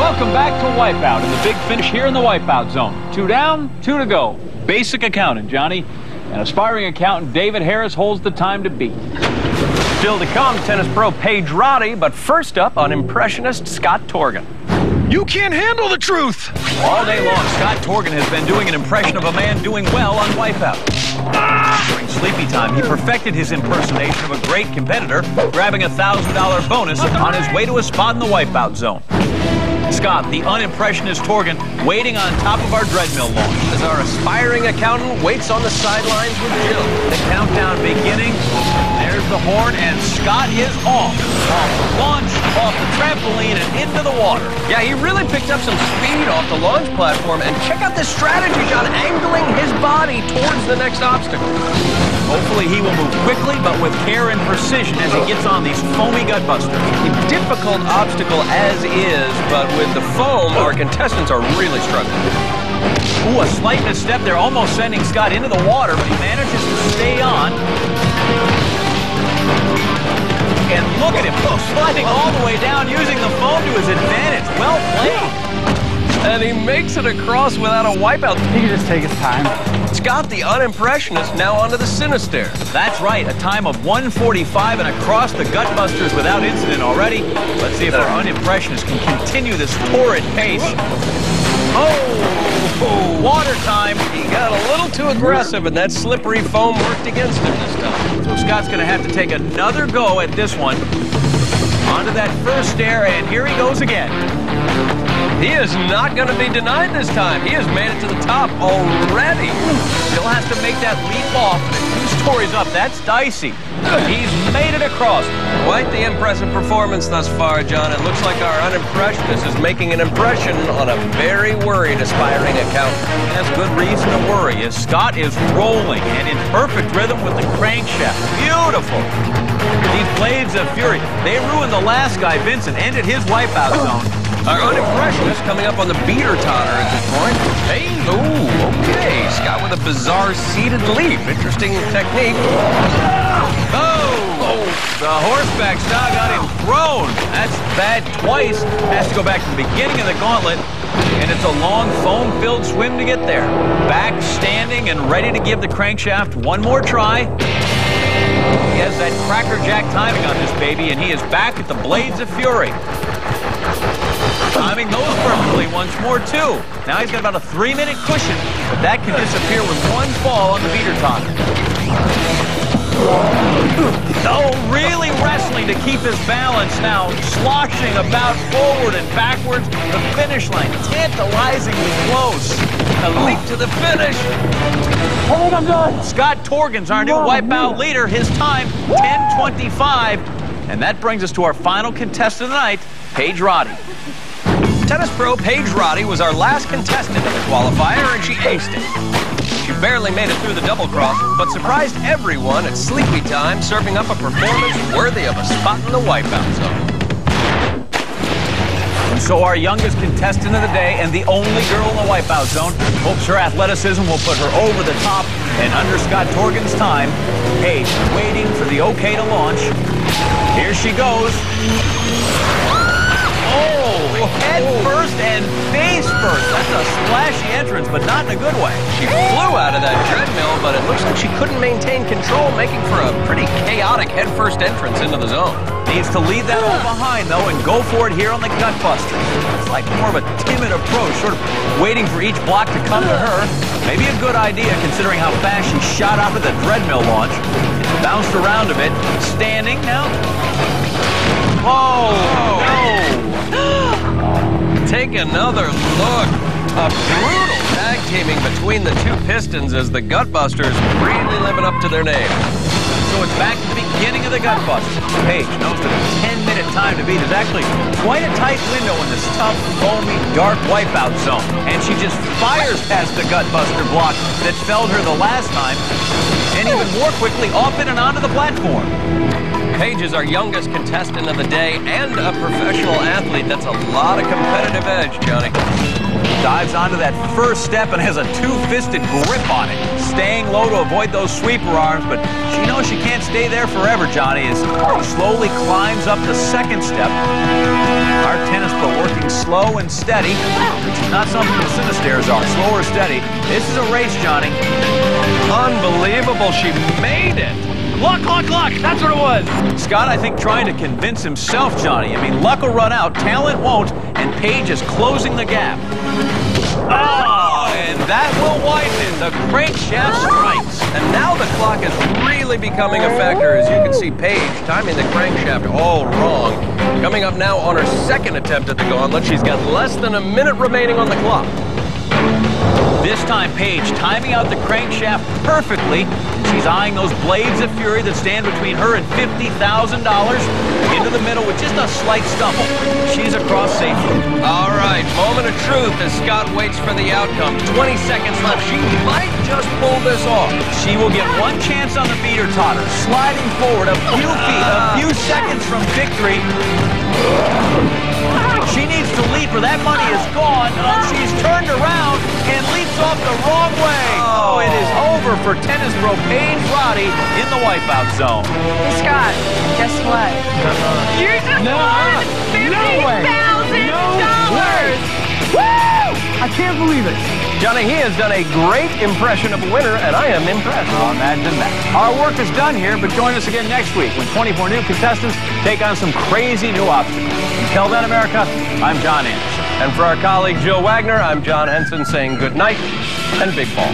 Welcome back to Wipeout and the big finish here in the Wipeout zone. 2 down, 2 to go. Basic accounting, Johnny. And aspiring accountant David Harris holds the time to beat. Still to come, tennis pro Paige Roddy, but first up on impressionist Scott Torgan. You can't handle the truth! All day long, Scott Torgan has been doing an impression of a man doing well on Wipeout. During sleepy time, he perfected his impersonation of a great competitor, grabbing a $1,000 bonus on his way to a spot in the Wipeout zone. Scott, the unimpressionist Torgan, waiting on top of our dreadmill launch. As our aspiring accountant waits on the sidelines with Jill. The countdown beginning. There's the horn, and Scott is off. Off the launch, off the trampoline, and into the water. Yeah, he really picked up some speed off the launch platform. And check out this strategy, John, angling his body towards the next obstacle. Hopefully he will move quickly, but with care and precision as he gets on these foamy gutbusters. A difficult obstacle as is, but with the foam, our contestants are really struggling. Ooh, a slight misstep there, almost sending Scott into the water, but he manages to stay on. And look at him, sliding all the way down, using the foam to his advantage. Well played. And he makes it across without a wipeout. He can just take his time. Scott, the unimpressionist, now onto the Sinister. That's right, a time of 1:45 and across the gutbusters without incident already. Let's see if our unimpressionist can continue this torrid pace. Oh, water time. He got a little too aggressive, and that slippery foam worked against him this time. So Scott's going to have to take another go at this one. Onto that first stair, and here he goes again. He is not going to be denied this time. He has made it to the top already. Still has to make that leap off. 2 stories up, that's dicey. He's made it across. Quite the impressive performance thus far, John. It looks like our unimpressionist is making an impression on a very worried aspiring accountant. He has good reason to worry as Scott is rolling and in perfect rhythm with the crankshaft. Beautiful. These blades of fury, they ruined the last guy, Vincent, ended his wipeout zone. Our unimpressionist coming up on the beater totter at this point. Hey, ooh, okay. Scott with a bizarre seated leap. Interesting technique. Oh, the horseback style got him thrown. That's bad twice. Has to go back to the beginning of the gauntlet. And it's a long foam-filled swim to get there. Back, standing, and ready to give the crankshaft one more try. He has that crackerjack timing on this baby, and he is back at the blades of fury. Timing those perfectly once more, too. Now he's got about a 3-minute cushion, but that can disappear with one fall on the beater totter. Oh, really wrestling to keep his balance now, sloshing about forward and backwards. The finish line tantalizingly close. A leap to the finish. I think I'm done. Scott Torgan's our new wipeout leader. His time, 10:25. And that brings us to our final contestant of the night, Paige Roddy. Tennis pro Paige Roddy was our last contestant in the qualifier, and she aced it. She barely made it through the double cross, but surprised everyone at sleepy time, serving up a performance worthy of a spot in the wipeout zone. And so our youngest contestant of the day and the only girl in the wipeout zone hopes her athleticism will put her over the top and under Scott Torgan's time. Paige waiting for the okay to launch. Here she goes. Oh, head first and face first. That's a splashy entrance, but not in a good way. She flew out of that treadmill, but it looks like she couldn't maintain control, making for a pretty chaotic head-first entrance into the zone. Needs to leave that all behind, though, and go for it here on the gutbuster. It's like more of a timid approach, sort of waiting for each block to come to her. Maybe a good idea, considering how fast she shot out of the treadmill launch. Bounced around a bit. Standing now. Whoa! No! Take another look. A brutal tag teaming between the 2 Pistons as the Gutbusters really living up to their name. So it's back to the beginning of the gutbuster. Paige knows that a 10-minute time to beat is actually quite a tight window in this tough, foamy, dark wipeout zone. And she just fires past the gutbuster block that felled her the last time, and even more quickly off in and onto the platform. Paige is our youngest contestant of the day and a professional athlete. That's a lot of competitive edge, Johnny. Dives onto that first step and has a two-fisted grip on it, staying low to avoid those sweeper arms, but she knows she can't stay there forever, Johnny, as she slowly climbs up the second step. Our tennis pro working slow and steady, which is not something the Cinestairs are, slow or steady. This is a race, Johnny. Unbelievable, she made it. Luck, luck, luck. That's what it was. Scott, I think, trying to convince himself, Johnny. I mean, luck will run out, talent won't, and Paige is closing the gap. Oh, and that will widen it. The crankshaft strikes. And now the clock is really becoming a factor. As you can see, Paige timing the crankshaft all wrong. Coming up now on her second attempt at the gauntlet. She's got less than a minute remaining on the clock. This time, Paige timing out the crankshaft perfectly. She's eyeing those blades of fury that stand between her and $50,000. Into the middle with just a slight stumble. She's across safely. All right, moment of truth as Scott waits for the outcome. 20 seconds left. She might just pull this off. She will get one chance on the beater totter, sliding forward a few feet, a few seconds from victory. She needs to leap or that money is gone. She's turned around and leaps off the wrong way. Oh, it is over for tennis pro Paige Roddy in the wipeout zone. Hey, Scott, guess what? You just won $50,000! Woo! I can't believe it. Johnny, he has done a great impression of a winner, and I am impressed. Oh, imagine that. Our work is done here, but join us again next week when 24 new contestants take on some crazy new obstacles. Until then, America, I'm John Anderson. And for our colleague Jill Wagner, I'm John Henson saying good night and big ball.